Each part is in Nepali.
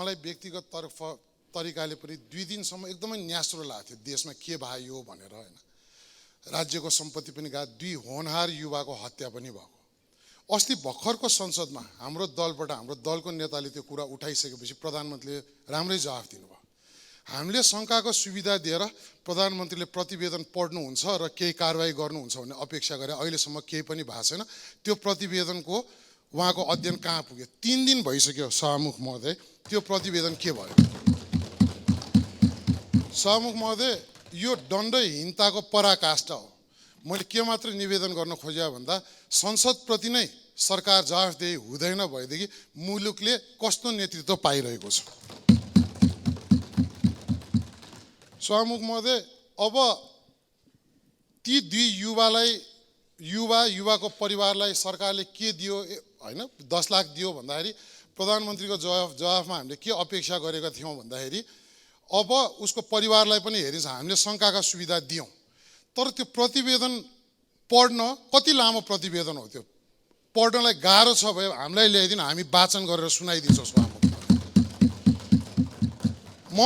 मलाई व्यक्तिगत तरिकाले पनि 2 दिनसम्म एकदमै न्यास्रो लाग्थ्यो देशमा के भयो भनेर हैन। राज्यको सम्पत्ति पनि गयो, 2 होनहार युवाको हत्या पनि भएको। अस्ति भर्खरको संसदमा हाम्रो दलबाट हाम्रो दलको नेताले त्यो कुरा उठाइसकेपछि प्रधानमन्त्रीले राम्रै जवाफ दिनुभयो। हामीले शंकाको सुविधा दिएर प्रधानमन्त्रीले प्रतिवेदन पढ्नुहुन्छ र केही कारबाही गर्नुहुन्छ भन्ने अपेक्षा गरे। अहिलेसम्म केही पनि भएको छैन। त्यो प्रतिवेदनको उहाँको अध्ययन कहाँ पुग्यो? 3 दिन भइसक्यो सभामुख महोदय, त्यो प्रतिवेदन के भयो? सभामुख महोदय, यो दण्डहीनताको पराकाष्ठा हो। मैले के मात्र निवेदन गर्न खोजे भन्दा संसदप्रति नै सरकार जवाफदेही हुँदैन भएदेखि मुलुकले कस्तो नेतृत्व पाइरहेको छ। सभामुख महोदय, अब ती 2 युवाको परिवारलाई सरकारले के दियो हैन, 10 लाख दियो भन्दाखेरि प्रधानमन्त्रीको जवाफमा हामीले के अपेक्षा गरेका थियौं भन्दाखेरि अब उसको परिवारलाई पनि हेरिन्छ, हामीले शंकाका सुविधा दियौं। तर त्यो प्रतिवेदन पढ्न कति लामो प्रतिवेदन हो, त्यो पढ्नलाई गाह्रो छ भए हामीलाई ल्याइदिनु, हामी वाचन गरेर सुनाइदिन्छौँ। म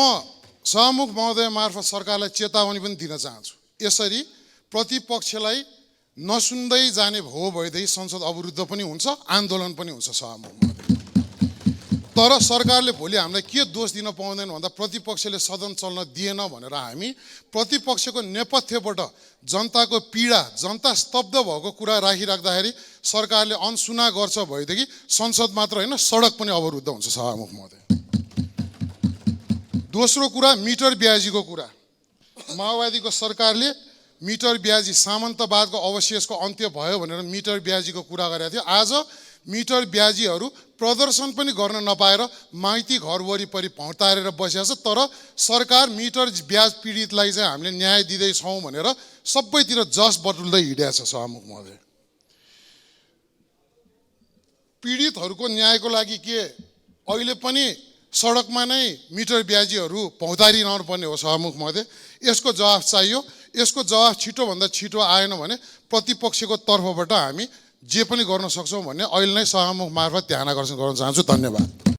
सभामुख महोदय मार्फत सरकारलाई चेतावनी पनि दिन चाहन्छु। यसरी प्रतिपक्षलाई नसुन्दै जाने हो भएदेखि संसद अवरुद्ध पनि हुन्छ, आन्दोलन पनि हुन्छ सभामुख महोदय। तर सरकारले भोलि हामीलाई के दोष दिन पाउँदैन भन्दा प्रतिपक्षले सदन चल्न दिएन भनेर हामी प्रतिपक्षको नेपथ्यबाट जनताको पीडा, जनता स्तब्ध भएको कुरा राखिराख्दाखेरि सरकारले अनसुना गर्छ भएदेखि संसद मात्र हैन, सडक पनि अवरुद्ध हुन्छ सभामुख महोदय। दोस्रो कुरा, मिटर ब्याजीको कुरा। माओवादीको सरकारले मिटर ब्याजी, सामन्तवादको अवशेषको अन्त्य भयो भनेर मिटर ब्याजीको कुरा गरेको थियो। आज मिटर ब्याजीहरू प्रदर्शन पनि गर्न नपाएर माइती घर वरिपरि भौतारेर बसेको छ। तर सरकार मिटर ब्याज पीडितलाई चाहिँ हामीले न्याय दिँदैछौँ भनेर सबैतिर जस बटुल्दै हिँडेको छ सभामुख महोदय। पीडितहरूको न्यायको लागि के अहिले पनि सडकमा नै मिटर ब्याजीहरू भौतारिरहनु पर्ने हो सभामुख महोदय? यसको जवाफ चाहियो। यसको जवाफ छिटोभन्दा छिटो आएन भने प्रतिपक्षको तर्फबाट हामी जे पनि गर्न सक्छौँ भन्ने अहिले नै सभामुख मार्फत ध्यान आकर्षण गर्न चाहन्छु। धन्यवाद।